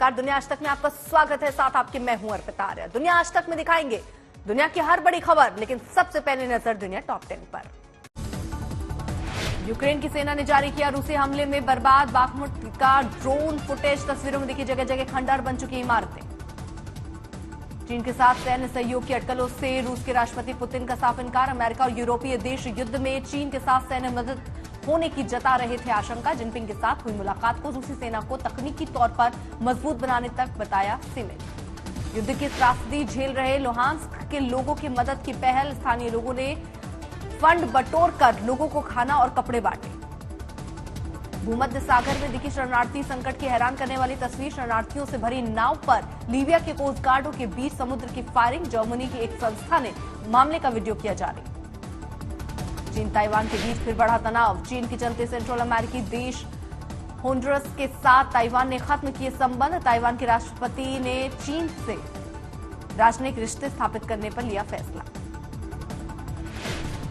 नमस्कार, दुनिया आज तक में आपका स्वागत है। साथ आपके मैं हूं अर्पिता आर्य। दुनिया आज तक में दिखाएंगे दुनिया की हर बड़ी खबर, लेकिन सबसे पहले नजर दुनिया टॉप 10 पर। यूक्रेन की सेना ने जारी किया रूसी हमले में बर्बाद बाखमुट का ड्रोन फुटेज। तस्वीरों में दिखी जगह जगह खंडहर बन चुकी इमारतें। चीन के साथ सैन्य सहयोग की अटकलों से रूस के राष्ट्रपति पुतिन का साफ इनकार। अमेरिका और यूरोपीय देश युद्ध में चीन के साथ सैन्य मदद होने की जता रहे थे आशंका। जिनपिंग के साथ हुई मुलाकात को रूसी सेना को तकनीकी तौर पर मजबूत बनाने तक बताया सीमित। युद्ध की त्रासदी झेल रहे लुहांस्क के लोगों की मदद की पहल। स्थानीय लोगों ने फंड बटोरकर लोगों को खाना और कपड़े बांटे। भूमध्य सागर में दिखी शरणार्थी संकट की हैरान करने वाली तस्वीर। शरणार्थियों से भरी नाव पर लीबिया के कोस्ट गार्डों के बीच समुद्र की फायरिंग। जर्मनी की एक संस्था ने मामले का वीडियो किया जारी। चीन ताइवान के बीच फिर बढ़ा तनाव। चीन के चलते सेंट्रल अमेरिकी देश होंडुरस के साथ ताइवान ने खत्म किए संबंध। ताइवान के राष्ट्रपति ने चीन से राजनयिक रिश्ते स्थापित करने पर लिया फैसला।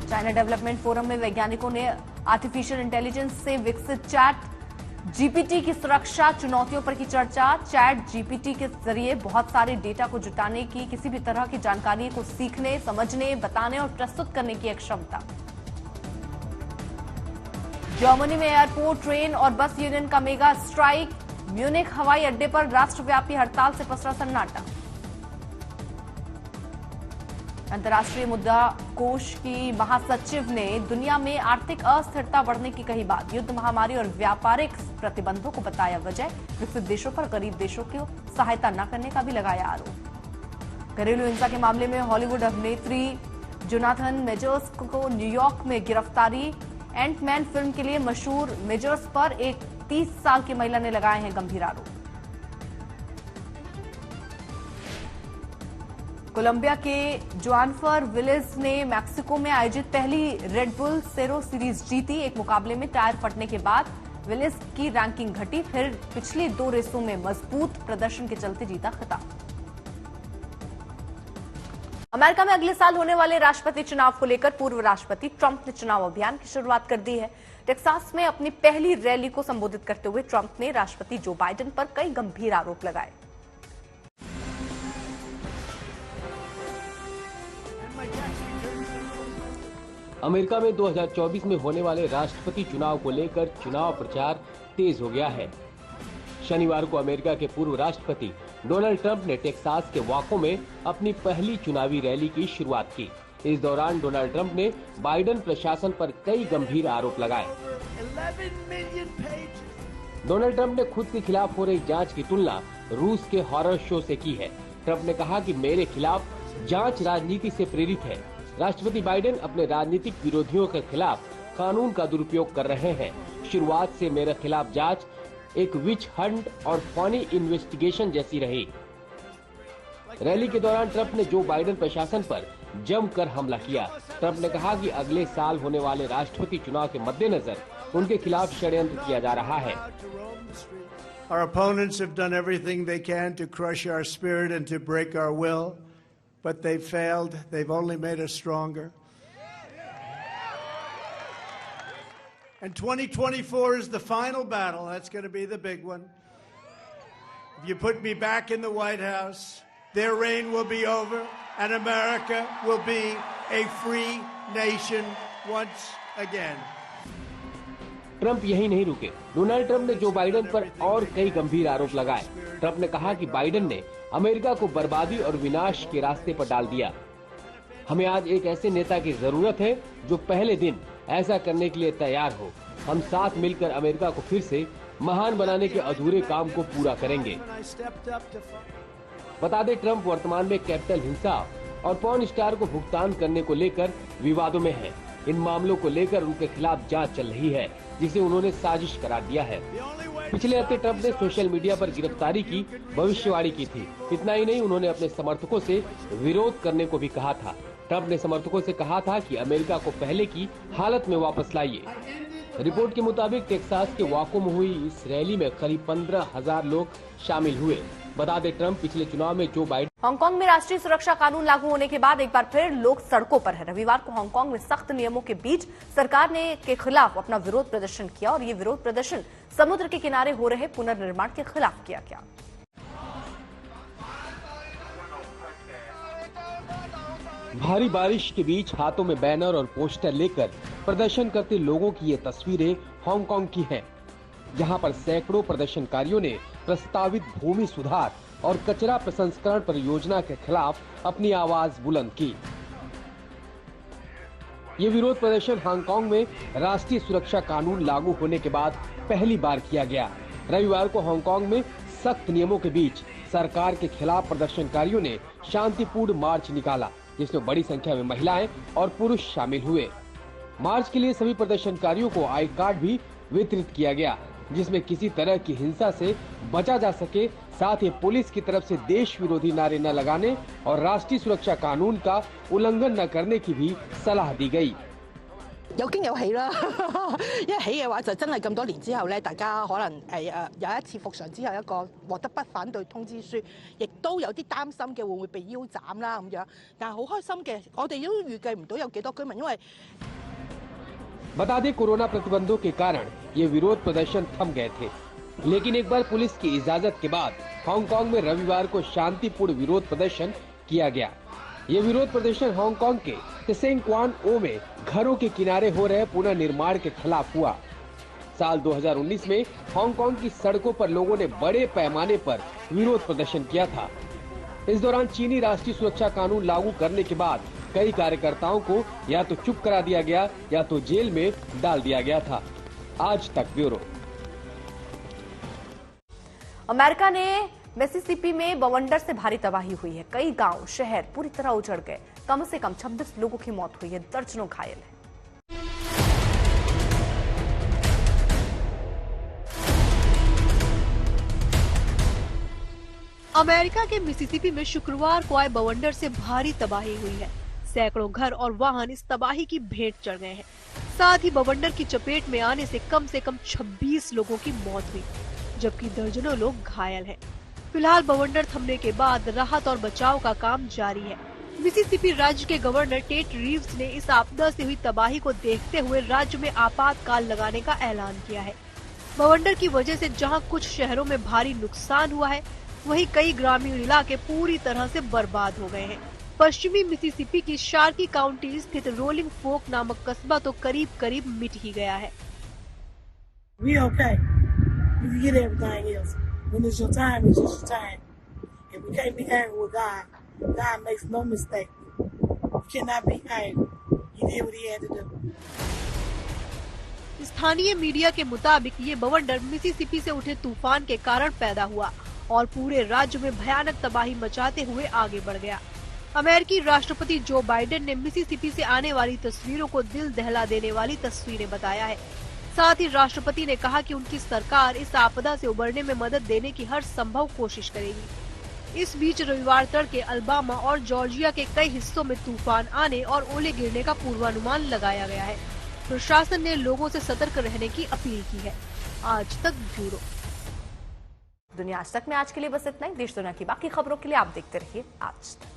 चाइना डेवलपमेंट फोरम में वैज्ञानिकों ने आर्टिफिशियल इंटेलिजेंस से विकसित चैट जीपीटी की सुरक्षा चुनौतियों पर की चर्चा। चैट जीपीटी के जरिए बहुत सारे डेटा को जुटाने की, किसी भी तरह की जानकारी को सीखने, समझने, बताने और प्रस्तुत करने की एक क्षमता। जर्मनी में एयरपोर्ट, ट्रेन और बस यूनियन का मेगा स्ट्राइक। म्यूनिख हवाई अड्डे पर राष्ट्रव्यापी हड़ताल से पसरा सन्नाटा। अंतर्राष्ट्रीय मुद्रा कोष की महासचिव ने दुनिया में आर्थिक अस्थिरता बढ़ने की कही बात। युद्ध, महामारी और व्यापारिक प्रतिबंधों को बताया वजह। विकसित देशों पर गरीब देशों की सहायता न करने का भी लगाया आरोप। घरेलू हिंसा के मामले में हॉलीवुड अभिनेत्री जोनाथन मेजर्स को न्यूयॉर्क में गिरफ्तारी। एंटमैन फिल्म के लिए मशहूर मेजर्स पर एक 30 साल की महिला ने लगाए हैं गंभीर आरोप। कोलंबिया के जोआनफर विलेज ने मैक्सिको में आयोजित पहली रेड बुल सेरो सीरीज जीती। एक मुकाबले में टायर फटने के बाद विलेज की रैंकिंग घटी, फिर पिछली 2 रेसों में मजबूत प्रदर्शन के चलते जीता खिताब। अमेरिका में अगले साल होने वाले राष्ट्रपति चुनाव को लेकर पूर्व राष्ट्रपति ट्रंप ने चुनाव अभियान की शुरुआत कर दी है। टेक्सास में अपनी पहली रैली को संबोधित करते हुए ट्रंप ने राष्ट्रपति जो बाइडेन पर कई गंभीर आरोप लगाए। अमेरिका में 2024 में होने वाले राष्ट्रपति चुनाव को लेकर चुनाव प्रचार तेज हो गया है। शनिवार को अमेरिका के पूर्व राष्ट्रपति डोनाल्ड ट्रंप ने टेक्सास के वाको में अपनी पहली चुनावी रैली की शुरुआत की। इस दौरान डोनाल्ड ट्रंप ने बाइडेन प्रशासन पर कई गंभीर आरोप लगाए। डोनाल्ड ट्रंप ने खुद के खिलाफ हो रही जांच की तुलना रूस के हॉरर शो से की है। ट्रंप ने कहा कि मेरे खिलाफ जांच राजनीति से प्रेरित है। राष्ट्रपति बाइडेन अपने राजनीतिक विरोधियों के खिलाफ कानून का दुरुपयोग कर रहे हैं। शुरुआत से मेरे खिलाफ जांच एक विच हंट और फनी इन्वेस्टिगेशन जैसी रही। रैली के दौरान ट्रंप ने जो बाइडेन प्रशासन पर जमकर हमला किया। ट्रंप ने कहा कि अगले साल होने वाले राष्ट्रपति चुनाव के मद्देनजर उनके खिलाफ षड्यंत्र किया जा रहा है। Our opponents have done everything they can to crush our spirit and to break our will, but they've failed. They've only made us stronger. And 2024 is the final battle. That's going to be the big one. If you put me back in the White House, their reign will be over, and America will be a free nation once again. Trump यही नहीं रुके। Donald Trump ने Joe Biden पर और कई गंभीर आरोप लगाए। ट्रंप ने कहा कि बाइडेन ने अमेरिका को बर्बादी और विनाश के रास्ते पर डाल दिया। हमें आज एक ऐसे नेता की जरूरत है जो पहले दिन ऐसा करने के लिए तैयार हो। हम साथ मिलकर अमेरिका को फिर से महान बनाने के अधूरे काम को पूरा करेंगे। बता दें, ट्रंप वर्तमान में कैपिटल हिंसा और पॉर्न स्टार को भुगतान करने को लेकर विवादों में हैं। इन मामलों को लेकर उनके खिलाफ जांच चल रही है, जिसे उन्होंने साजिश करार दिया है। पिछले हफ्ते ट्रंप ने सोशल मीडिया पर गिरफ्तारी की भविष्यवाणी की थी। इतना ही नहीं, उन्होंने अपने समर्थकों से विरोध करने को भी कहा था। ट्रंप ने समर्थकों से कहा था कि अमेरिका को पहले की हालत में वापस लाइए। रिपोर्ट के मुताबिक टेक्सास के वाको में हुई इस रैली में करीब 15,000 लोग शामिल हुए। बता दें, ट्रंप पिछले चुनाव में जो बाइडेन। हांगकांग में राष्ट्रीय सुरक्षा कानून लागू होने के बाद एक बार फिर लोग सड़कों पर हैं। रविवार को हांगकांग में सख्त नियमों के बीच सरकार ने के खिलाफ अपना विरोध प्रदर्शन किया और ये विरोध प्रदर्शन समुद्र के किनारे हो रहे पुनर्निर्माण के खिलाफ किया गया। भारी बारिश के बीच हाथों में बैनर और पोस्टर लेकर प्रदर्शन करते लोगों की ये तस्वीरें हांगकांग की हैं, जहां पर सैकड़ों प्रदर्शनकारियों ने प्रस्तावित भूमि सुधार और कचरा प्रसंस्करण परियोजना के खिलाफ अपनी आवाज बुलंद की। ये विरोध प्रदर्शन हांगकांग में राष्ट्रीय सुरक्षा कानून लागू होने के बाद पहली बार किया गया। रविवार को हांगकांग में सख्त नियमों के बीच सरकार के खिलाफ प्रदर्शनकारियों ने शांतिपूर्ण मार्च निकाला, जिसमें बड़ी संख्या में महिलाएं और पुरुष शामिल हुए। मार्च के लिए सभी प्रदर्शनकारियों को आई कार्ड भी वितरित किया गया, जिसमें किसी तरह की हिंसा से बचा जा सके। साथ ही पुलिस की तरफ से देश विरोधी नारे न लगाने और राष्ट्रीय सुरक्षा कानून का उल्लंघन न करने की भी सलाह दी गई। 有驚有喜啦，因為喜嘅話就真係咁多年之後咧，大家可能有一次復常之後一個獲得不反對通知書，亦都有啲擔心嘅會唔會被腰斬啦咁樣，但係好開心嘅，我哋都預計唔到有幾多居民，因為 बता दें, कोरोना प्रतिबंधों के कारण ये विरोध प्रदर्शन थम गए थे, लेकिन एक बार पुलिस की इजाजत के बाद हांगकांग में रविवार को शांतिपूर्ण विरोध प्रदर्शन किया गया। ये विरोध प्रदर्शन हांगकांग के त्सेंग क्वान ओ में घरों के किनारे हो रहे पुनर्निर्माण के खिलाफ हुआ। साल 2019 में हांगकांग की सड़कों पर लोगों ने बड़े पैमाने पर विरोध प्रदर्शन किया था। इस दौरान चीनी राष्ट्रीय सुरक्षा कानून लागू करने के बाद कई कार्यकर्ताओं को या तो चुप करा दिया गया या तो जेल में डाल दिया गया था। आज तक ब्यूरो। अमेरिका ने मिसिसिपी में बवंडर से भारी तबाही हुई है। कई गांव, शहर पूरी तरह उजड़ गए। कम से कम 26 लोगों की मौत हुई है, दर्जनों घायल हैं। अमेरिका के मिसिसिपी में शुक्रवार को आए बवंडर से भारी तबाही हुई है। सैकड़ों घर और वाहन इस तबाही की भेंट चढ़ गए हैं। साथ ही बवंडर की चपेट में आने से कम 26 लोगों की मौत हुई, जबकि दर्जनों लोग घायल हैं। फिलहाल बवंडर थमने के बाद राहत और बचाव का काम जारी है। मिसिसिपी राज्य के गवर्नर टेट रीव्स ने इस आपदा से हुई तबाही को देखते हुए राज्य में आपातकाल लगाने का ऐलान किया है। बवंडर की वजह से जहां कुछ शहरों में भारी नुकसान हुआ है, वहीं कई ग्रामीण इलाके पूरी तरह से बर्बाद हो गए हैं। पश्चिमी मिसिसिपी की शार्की काउंटी स्थित रोलिंग फोक नामक कस्बा तो करीब मिट ही गया है। We okay. You can get everything else. When it's your time, it's just your time. And we can't be angry with God. God makes no mistake. You cannot be angry. He did what he had to do. स्थानीय media के मुताबिक ये बवंडर Mississippi से उठे तूफान के कारण पैदा हुआ और पूरे राज्य में भयानक तबाही मचाते हुए आगे बढ़ गया। अमेरिकी राष्ट्रपति जो बाइडेन ने मिसिसिपी से आने वाली तस्वीरों को दिल दहला देने वाली तस्वीरें बताया है। साथ ही राष्ट्रपति ने कहा कि उनकी सरकार इस आपदा से उबरने में मदद देने की हर संभव कोशिश करेगी। इस बीच रविवार तड़के अल्बामा और जॉर्जिया के कई हिस्सों में तूफान आने और ओले गिरने का पूर्वानुमान लगाया गया है। प्रशासन ने लोगों से सतर्क रहने की अपील की है। आज तक ब्यूरो। दुनिया आज तक में आज के लिए बस इतना ही। देश दुनिया की बाकी खबरों के लिए आप देखते रहिए आज तक।